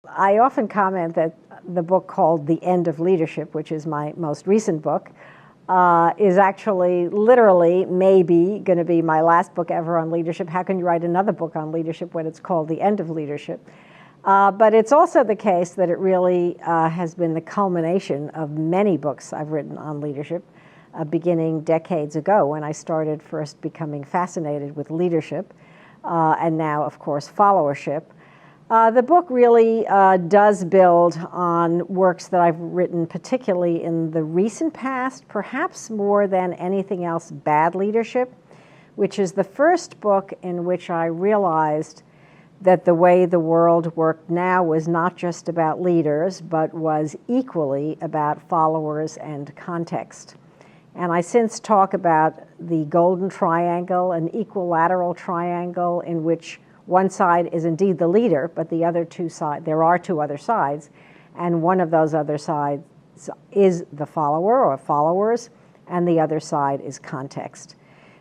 I often comment that the book called The End of Leadership, which is my most recent book, is actually literally maybe going to be my last book ever on leadership. How can you write another book on leadership when it's called The End of Leadership? But it's also the case that it really has been the culmination of many books I've written on leadership, beginning decades ago when I started first becoming fascinated with leadership, and now, of course, followership. The book really does build on works that I've written, particularly in the recent past, perhaps more than anything else, Bad Leadership, which is the first book in which I realized that the way the world worked now was not just about leaders, but was equally about followers and context. And I since talk about the golden triangle, an equilateral triangle in which one side is indeed the leader, but the other two sides, there are two other sides, and one of those other sides is the follower or followers, and the other side is context.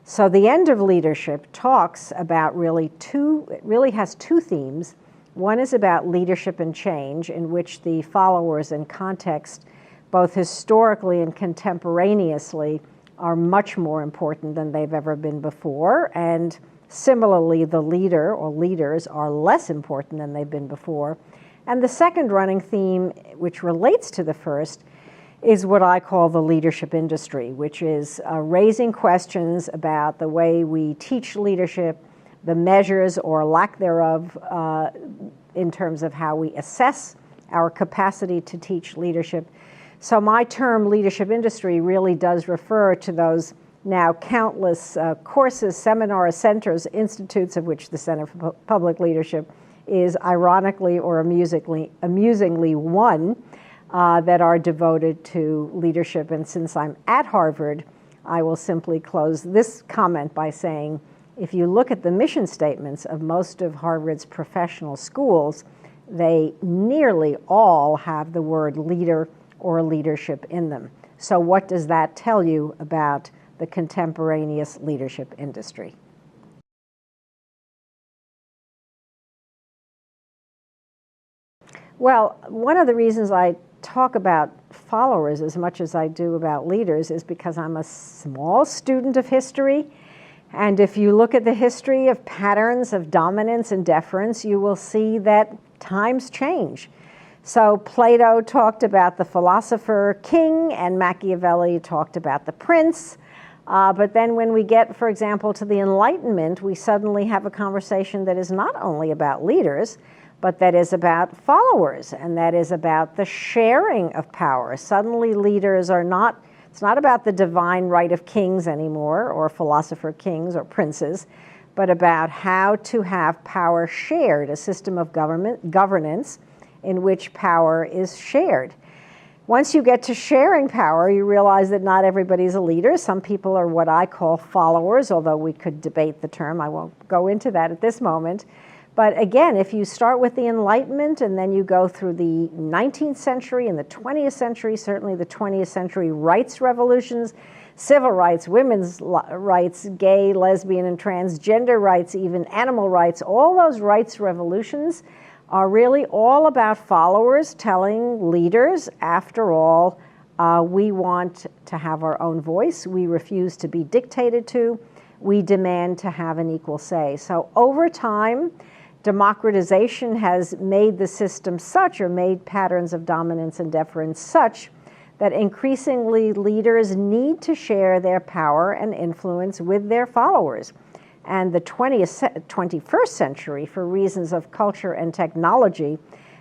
So The End of Leadership talks about it really has two themes. One is about leadership and change, in which the followers and context, both historically and contemporaneously, are much more important than they've ever been before, and similarly, the leader or leaders are less important than they've been before. And the second running theme, which relates to the first, is what I call the leadership industry, which is raising questions about the way we teach leadership, the measures or lack thereof in terms of how we assess our capacity to teach leadership. So my term leadership industry really does refer to those now countless courses, seminars, centers, institutes, of which the Center for Public Leadership is ironically or amusingly one, that are devoted to leadership. And since I'm at Harvard, I will simply close this comment by saying, if you look at the mission statements of most of Harvard's professional schools, they nearly all have the word leader or leadership in them. So what does that tell you about the contemporaneous leadership industry? Well, one of the reasons I talk about followers as much as I do about leaders is because I'm a small student of history. And if you look at the history of patterns of dominance and deference, you will see that times change. So Plato talked about the philosopher king, and Machiavelli talked about the prince. But then when we get, for example, to the Enlightenment, we suddenly have a conversation that is not only about leaders, but that is about followers, and that is about the sharing of power. Suddenly leaders are not, it's not about the divine right of kings anymore, or philosopher kings or princes, but about how to have power shared, a system of governance in which power is shared. Once you get to sharing power, you realize that not everybody's a leader. Some people are what I call followers, although we could debate the term. I won't go into that at this moment. But again, if you start with the Enlightenment and then you go through the 19th century and the 20th century, certainly the 20th century rights revolutions, civil rights, women's rights, gay, lesbian, and transgender rights, even animal rights, all those rights revolutions are really all about followers telling leaders, after all, we want to have our own voice. We refuse to be dictated to. We demand to have an equal say. So over time, democratization has made the system such, or made patterns of dominance and deference such, that increasingly leaders need to share their power and influence with their followers. And the 21st century, for reasons of culture and technology,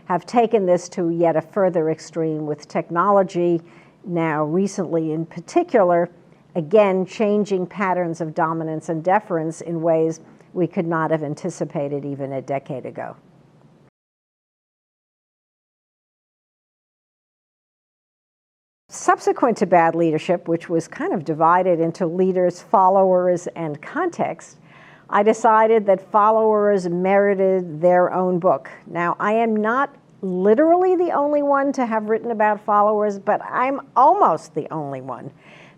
have taken this to yet a further extreme, with technology now recently in particular, again, changing patterns of dominance and deference in ways we could not have anticipated even a decade ago. Subsequent to Bad Leadership, which was kind of divided into leaders, followers, and context, I decided that followers merited their own book. Now, I am not literally the only one to have written about followers, but I'm almost the only one.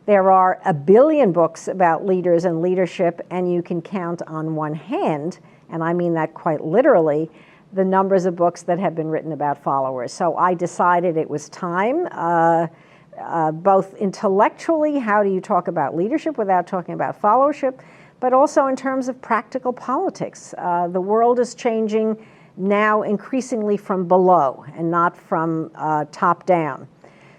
There are 1 billion books about leaders and leadership, and you can count on one hand, and I mean that quite literally, the numbers of books that have been written about followers. So I decided it was time, both intellectually, how do you talk about leadership without talking about followership, but also in terms of practical politics. The world is changing now increasingly from below and not from top down.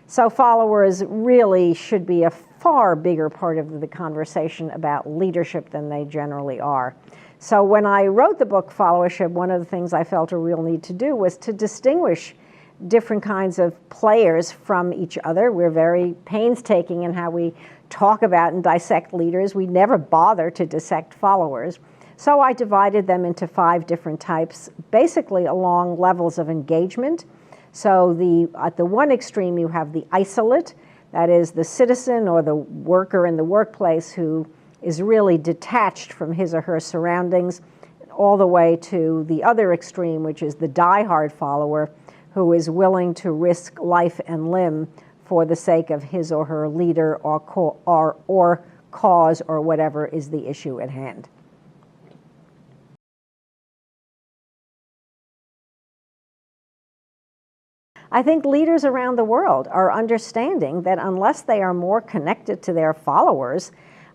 So followers really should be a far bigger part of the conversation about leadership than they generally are. So when I wrote the book Followership, one of the things I felt a real need to do was to distinguish different kinds of players from each other. We're very painstaking in how we talk about and dissect leaders. We never bother to dissect followers. So I divided them into 5 different types, basically along levels of engagement. So at the one extreme, you have the isolate, that is the citizen or the worker in the workplace who is really detached from his or her surroundings, all the way to the other extreme, which is the diehard follower, who is willing to risk life and limb for the sake of his or her leader or cause or whatever is the issue at hand. I think leaders around the world are understanding that unless they are more connected to their followers,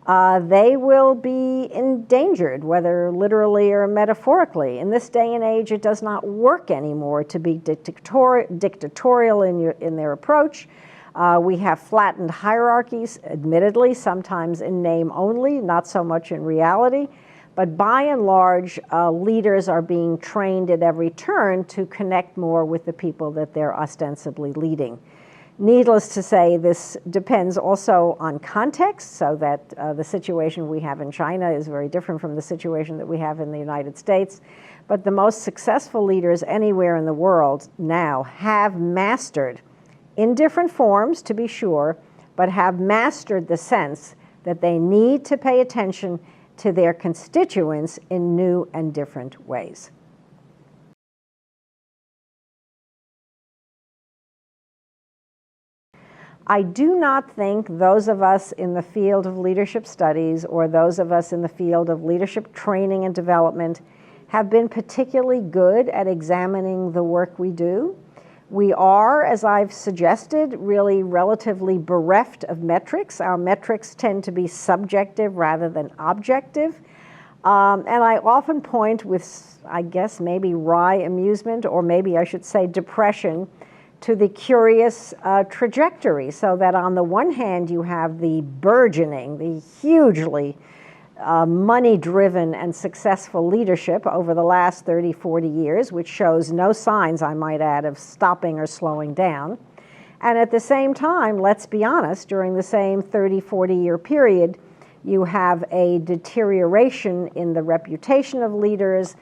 they will be endangered, whether literally or metaphorically. In this day and age, it does not work anymore to be dictatorial in their approach. We have flattened hierarchies, admittedly, sometimes in name only, not so much in reality. But by and large, leaders are being trained at every turn to connect more with the people that they're ostensibly leading. Needless to say, this depends also on context, so that the situation we have in China is very different from the situation that we have in the United States. But the most successful leaders anywhere in the world now have mastered, in different forms to be sure, but have mastered the sense that they need to pay attention to their constituents in new and different ways. I do not think those of us in the field of leadership studies or those of us in the field of leadership training and development have been particularly good at examining the work we do. We are, as I've suggested, really relatively bereft of metrics. Our metrics tend to be subjective rather than objective. And I often point with, I guess, maybe wry amusement, or maybe I should say depression, to the curious trajectory. So that on the one hand, you have the burgeoning, the hugely money-driven and successful leadership over the last 30, 40 years, which shows no signs, I might add, of stopping or slowing down. And at the same time, let's be honest, during the same 30, 40-year period, you have a deterioration in the reputation of leaders,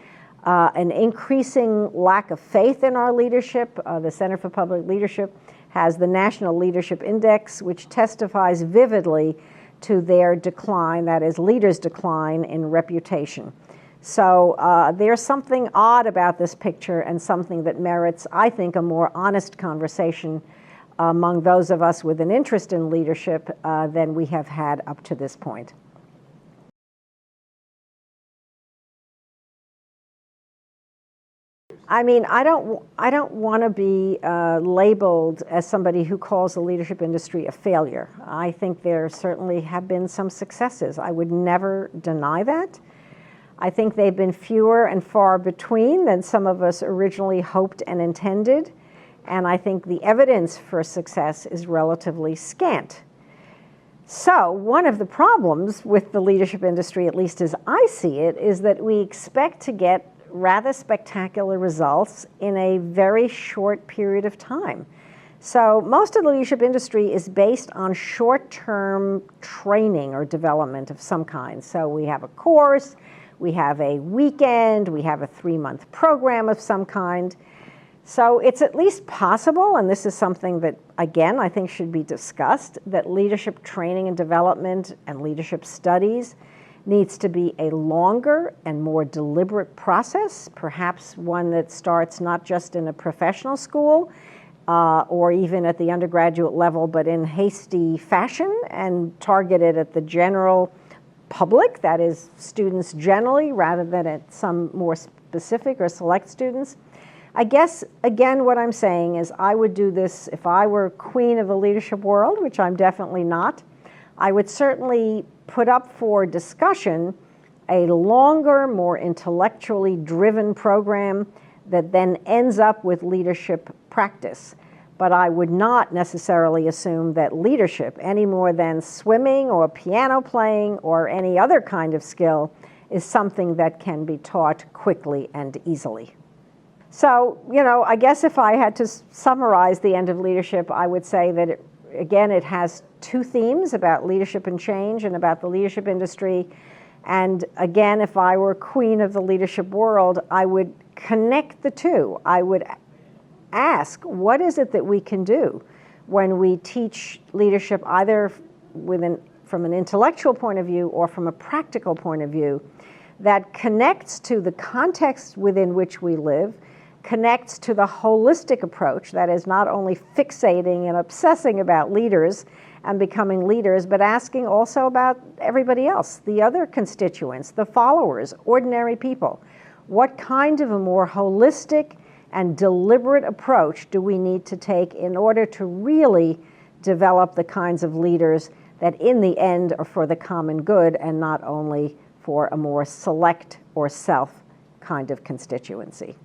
an increasing lack of faith in our leadership. The Center for Public Leadership has the National Leadership Index, which testifies vividly to their decline, that is, leaders' decline in reputation. So there's something odd about this picture and something that merits, I think, a more honest conversation among those of us with an interest in leadership than we have had up to this point. I mean, I don't want to be labeled as somebody who calls the leadership industry a failure. I think there certainly have been some successes. I would never deny that. I think they've been fewer and far between than some of us originally hoped and intended. And I think the evidence for success is relatively scant. So one of the problems with the leadership industry, at least as I see it, is that we expect to get rather spectacular results in a very short period of time. So most of the leadership industry is based on short-term training or development of some kind. So we have a course, we have a weekend, we have a 3-month program of some kind. So it's at least possible, and this is something that, again, I think should be discussed, that leadership training and development and leadership studies needs to be a longer and more deliberate process, perhaps one that starts not just in a professional school or even at the undergraduate level, but in hasty fashion and targeted at the general public, that is, students generally, rather than at some more specific or select students. I guess, again, what I'm saying is I would do this if I were queen of the leadership world, which I'm definitely not. I would certainly put up for discussion a longer, more intellectually driven program that then ends up with leadership practice. But I would not necessarily assume that leadership, any more than swimming or piano playing or any other kind of skill, is something that can be taught quickly and easily. So, I guess if I had to summarize the end of leadership, I would say that, it has two themes about leadership and change and about the leadership industry. And again, if I were queen of the leadership world, I would connect the two. I would ask, what is it that we can do when we teach leadership either from an intellectual point of view or from a practical point of view that connects to the context within which we live, connects to the holistic approach, that is not only fixating and obsessing about leaders and becoming leaders, but asking also about everybody else, the other constituents, the followers, ordinary people. What kind of a more holistic and deliberate approach do we need to take in order to really develop the kinds of leaders that in the end are for the common good and not only for a more select or self kind of constituency?